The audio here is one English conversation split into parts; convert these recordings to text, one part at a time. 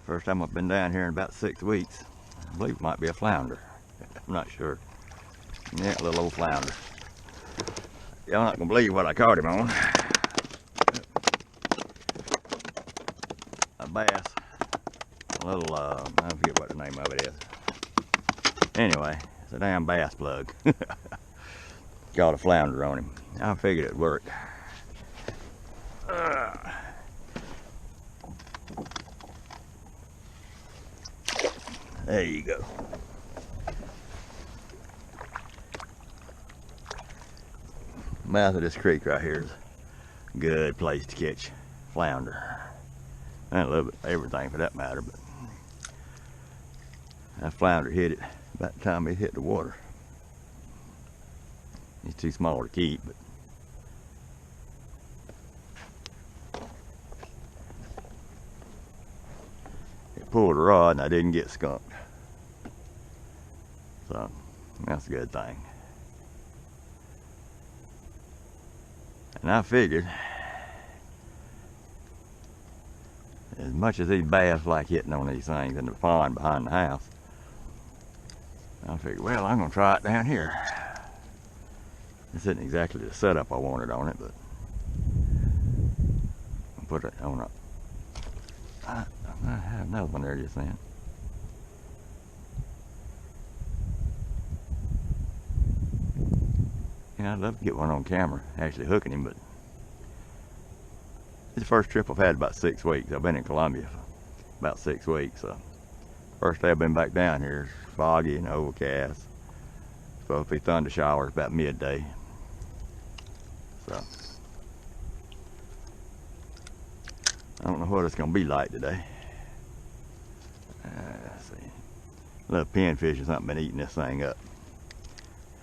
First time I've been down here in about 6 weeks. I believe it might be a flounder. I'm not sure. Yeah, a little old flounder. Y'all not gonna believe what I caught him on. A bass. A little, I forget what the name of it is. Anyway, it's a damn bass plug. Got a flounder on him. I figured it'd work. There you go. Mouth of this creek right here is a good place to catch flounder. And a little bit everything for that matter, but that flounder hit it about the time it hit the water. He's too small to keep, but it pulled a rod and I didn't get skunked. So that's a good thing. And I figured, as much as these bass like hitting on these things in the pond behind the house, I figured, well, I'm gonna try it down here. This isn't exactly the setup I wanted on it, but I'll put it on a, I have another one there just then. Yeah, I'd love to get one on camera, actually hooking him, but it's the first trip I've had in about 6 weeks. I've been in Columbia for about 6 weeks, so first day I've been back down here. It's foggy and overcast. Supposed to be thunder showers about midday. So I don't know what it's gonna be like today. Let's see. A little pinfish or something been eating this thing up.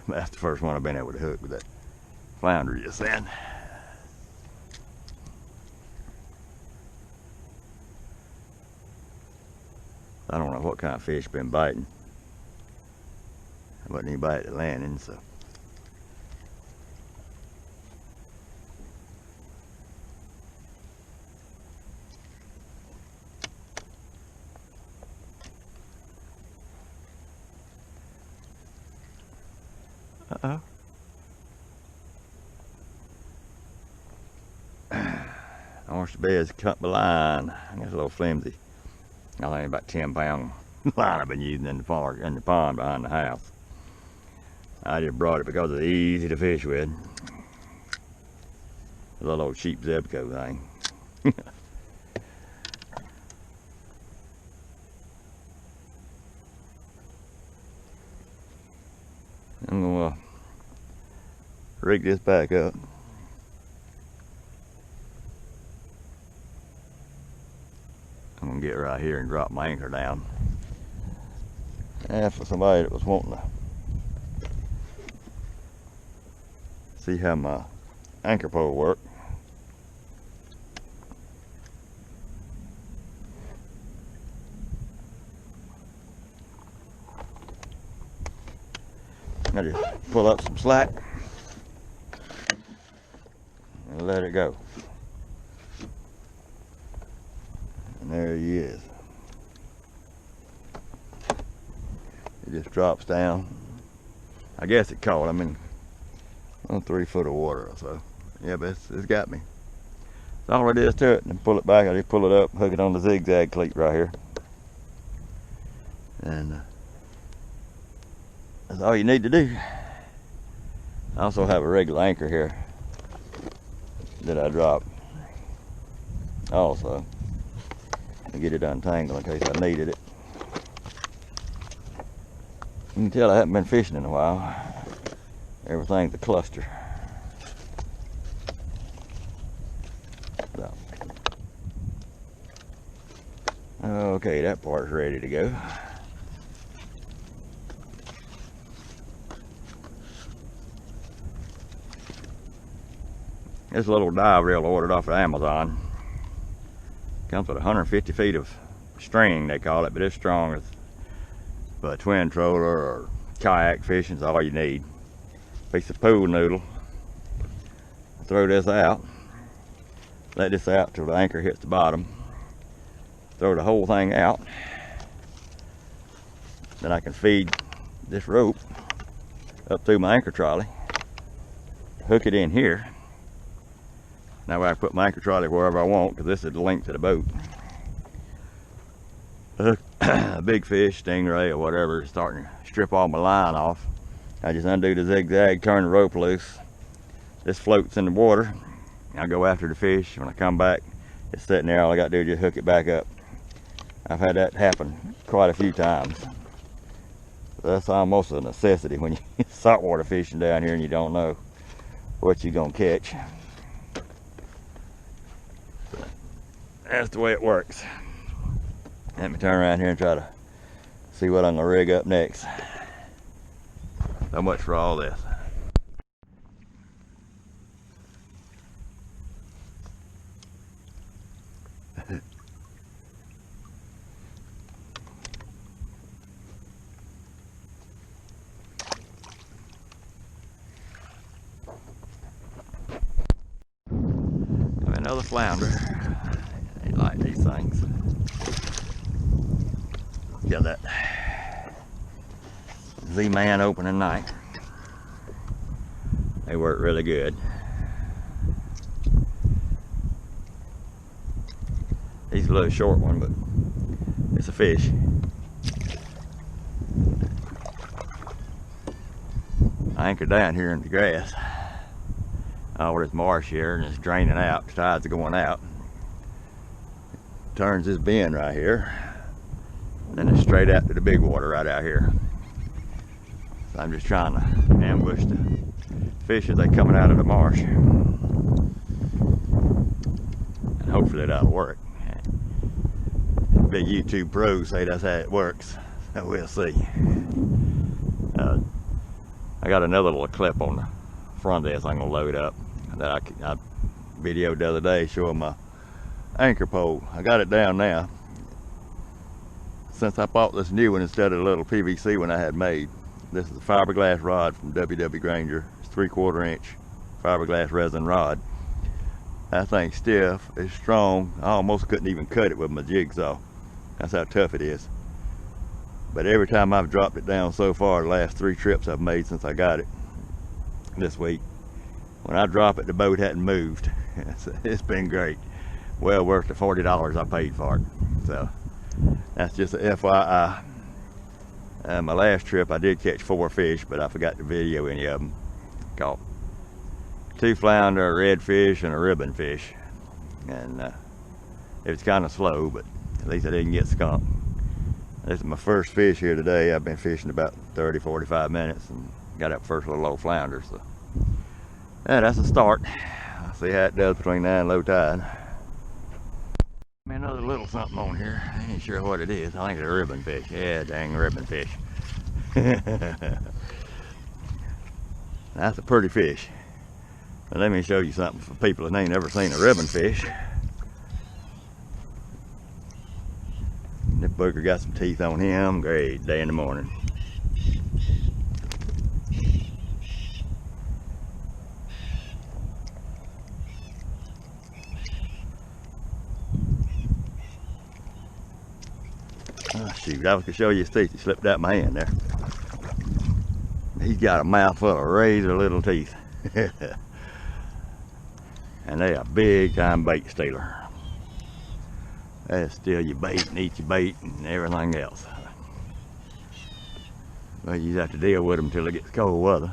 That's the first one I've been able to hook with that flounder just then. I don't know what kind of fish been biting. There wasn't any bite at the landing, so. Uh-oh. I want the beds cut my line. I got a little flimsy. I think about 10-pound line I've been using in the pond behind the house. I just brought it because it's easy to fish with. A little old cheap Zebco thing. I'm gonna rig this back up. I'm gonna get right here and drop my anchor down. And for somebody that was wanting to see how my anchor pole worked, I just pull up some slack and let it go. And there he is. It just drops down. I guess it caught. I'm in 3 foot of water or so. Yeah, but it's got me. That's all it is to it. And pull it back. I just pull it up, hook it on the zigzag cleat right here. And that's all you need to do. I also have a regular anchor here that I dropped also to get it untangled in case I needed it. You can tell I haven't been fishing in a while. Everything's a cluster. So. Okay, that part's ready to go. This little dive reel I ordered off of Amazon. Comes with 150 feet of string, they call it, but it's strong as for a twin troller or kayak fishing is all you need. Piece of pool noodle. Throw this out. Let this out till the anchor hits the bottom. throw the whole thing out. Then I can feed this rope up through my anchor trolley, hook it in here. Now I can put my anchor trolley wherever I want, because this is the length of the boat. A big fish, stingray or whatever, is starting to strip all my line off. I just undo the zigzag, turn the rope loose. This floats in the water. I go after the fish. When I come back, it's sitting there. All I got to do is just hook it back up. I've had that happen quite a few times. That's almost a necessity when you're saltwater fishing down here and you don't know what you're gonna catch. That's the way it works. Let me turn around here and try to see what I'm gonna rig up next. So much for all this. Another flounder. They like these things. Got that Z-Man opening night. They work really good. He's a little short one, but it's a fish. I anchored down here in the grass. Where it's marsh here, and it's draining out. The tides are going out. Turns this bend right here, and then it's straight out to the big water right out here. So I'm just trying to ambush the fish as they're coming out of the marsh, and hopefully that'll work. Big YouTube pros say that's how it works, so we'll see. I got another little clip on the front of this I'm gonna load up that I videoed the other day showing my anchor pole. I got it down now. Since I bought this new one instead of the little PVC one I had made. This is a fiberglass rod from GRANGER. It's 3/4 inch fiberglass resin rod. That thing's stiff, it's strong. I almost couldn't even cut it with my jigsaw. That's how tough it is. But every time I've dropped it down so far, the last 3 trips I've made since I got it this week, when I drop it, the boat hadn't moved. It's been great. Well worth the $40 I paid for it. So that's just a FYI. My last trip I did catch 4 fish, but I forgot to video any of them. Caught 2 flounder, a redfish, and a ribbon fish. And it was kind of slow, but at least I didn't get skunked. This is my first fish here today. I've been fishing about 30-45 minutes and got up first little old flounder. So yeah, that's a start. I'll see how it does between now and low tide. Another little something on here. I ain't sure what it is. I think it's a ribbon fish. Yeah, dang ribbon fish. That's a pretty fish. But let me show you something for people that ain't never seen a ribbon fish. This booger got some teeth on him. Great day in the morning. Oh shoot, I was gonna show you his teeth. He slipped out my hand there. He's got a mouthful of razor little teeth. And they are big time bait stealer. They'll steal your bait and eat your bait and everything else. But you have to deal with them until it gets cold weather.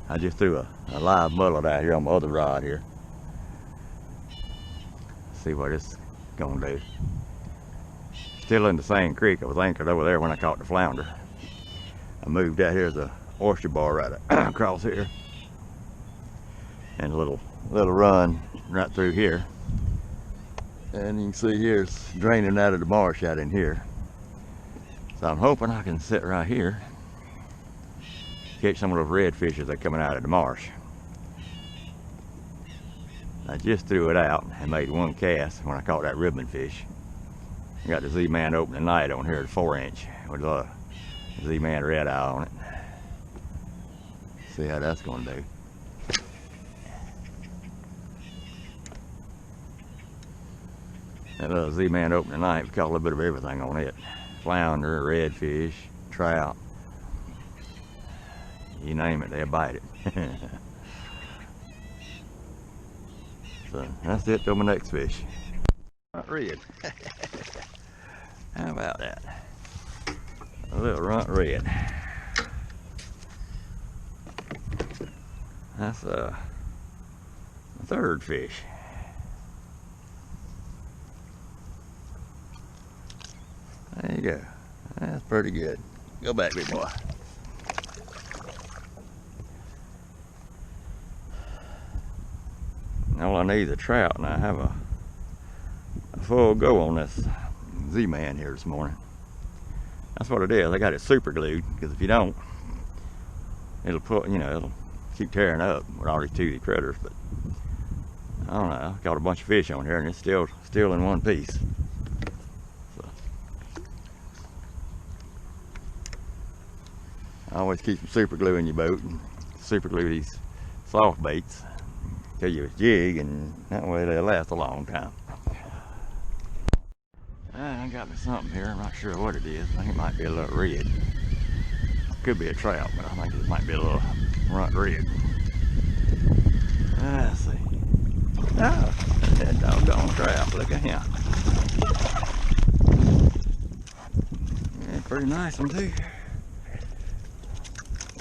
I just threw a live mullet out here on my other rod here. See what it's gonna do. Still in the same creek. I was anchored over there when I caught the flounder. I moved out here as a oyster bar right across here, and a little run right through here. And you can see here it's draining out of the marsh out in here. So I'm hoping I can sit right here, catch some of those redfish as they're coming out of the marsh. I just threw it out and made 1 cast when I caught that ribbon fish. I got the Z-Man opening night on here at 4 inch with a Z-Man red eye on it. See how that's gonna do. That little Z-Man opening night, we caught a little bit of everything on it. Flounder, redfish, trout. You name it, they'll bite it. So that's it till my next fish. Runt red. How about that? A little runt red. That's a third fish. There you go. That's pretty good. Go back, big boy. All I need is a trout, and I have a full go on this Z-Man here this morning. That's what it is. I got it super glued, because if you don't, it'll put, you know, it'll keep tearing up with all these toothy critters. But I don't know. I caught a bunch of fish on here, and it's still in one piece. So I always keep some super glue in your boat, and super glue these soft baits. Tell you it's jig, and that way they'll last a long time. I got me something here. I'm not sure what it is. I think it might be a little red. Could be a trout, but I think it might be a little runt red. Let's see. Oh, that doggone trout. Look at him. Yeah, pretty nice one too.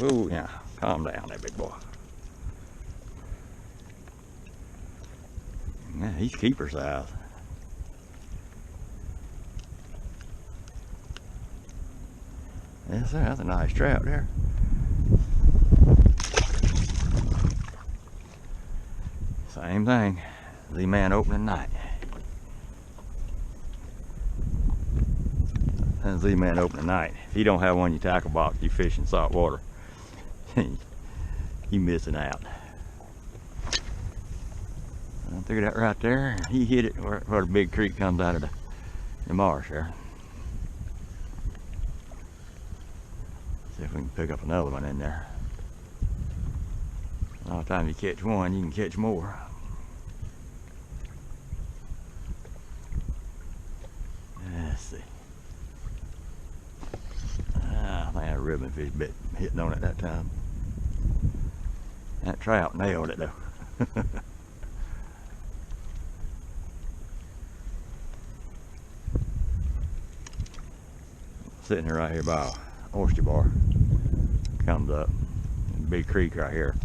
Oh yeah, calm down there, big boy. Yeah, he's keeper size. Yes, sir, that's a nice trout there. Same thing. Z-Man opening night. And Z-Man opening night. If you don't have one in your tackle box, you fish in salt water. You missing out. I threw that right there. He hit it where the big creek comes out of the marsh there. See if we can pick up another one in there. A lot of times you catch one, you can catch more. Let's see. I think that ribbon fish bit hitting on it that time. That trout nailed it though. Sitting here right here by a oyster bar. Comes up, big creek right here.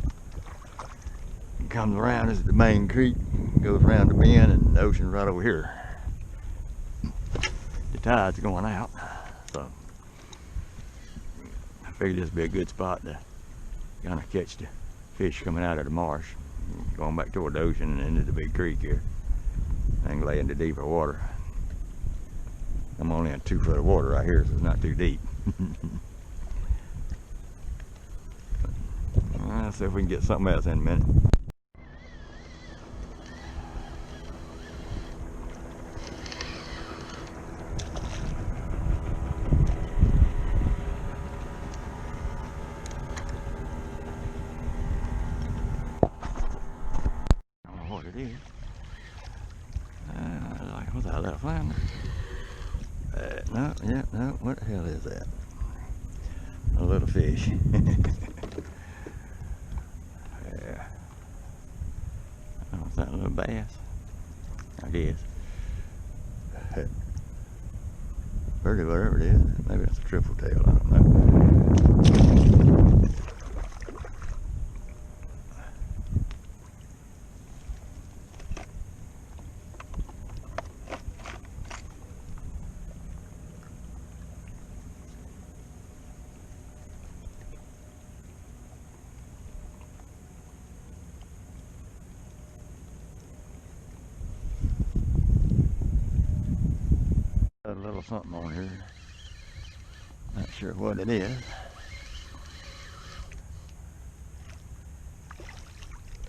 It comes around, this is the main creek, goes around the bend, and the ocean's right over here. The tide's going out, so I figured this would be a good spot to kind of catch the fish coming out of the marsh, going back toward the ocean and into the big creek here, and lay into deeper water. I'm only in 2 foot of water right here, so it's not too deep. Let's see if we can get something else in a minute. I don't know what it is. What's that, little flounder? No, yeah, no, what the hell is that? A little fish. Yeah. Oh, is that a little bass? I guess. Birdie, whatever it is. Maybe that's a triple tail, I don't know. Got a little something on here. Not sure what it is.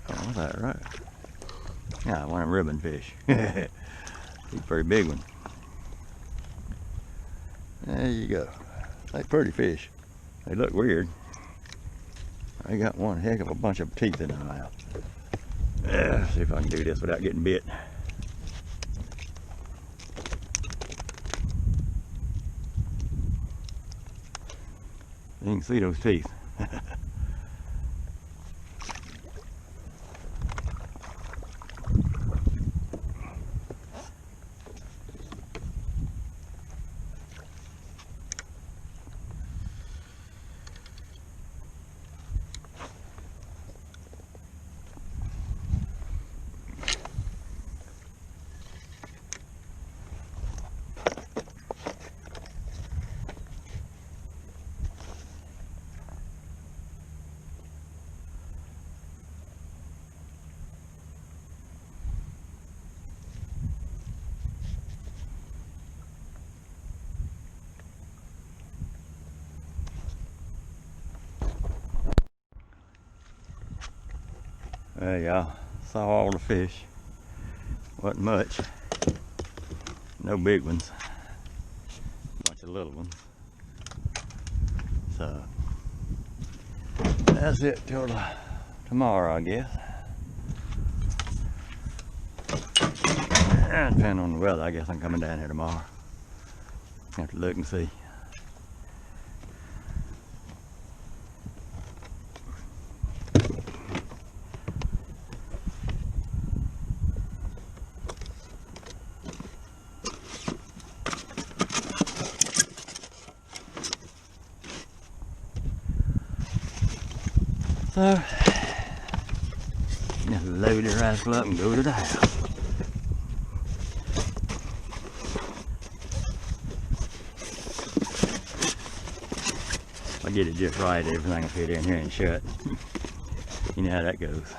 Oh, was that right? Yeah, one of them ribbon fish. He's a pretty big one. There you go. They're pretty fish. They look weird. I got one heck of a bunch of teeth in their mouth. Let's see if I can do this without getting bit. You can see those teeth. Well, y'all saw all the fish. Wasn't much. No big ones. Bunch of little ones. So that's it till tomorrow, I guess. And depending on the weather, I guess I'm coming down here tomorrow. Have to look and see. So, just load the rascal up and go to the house. If I get it just right, everything will fit in here and shut. You know how that goes.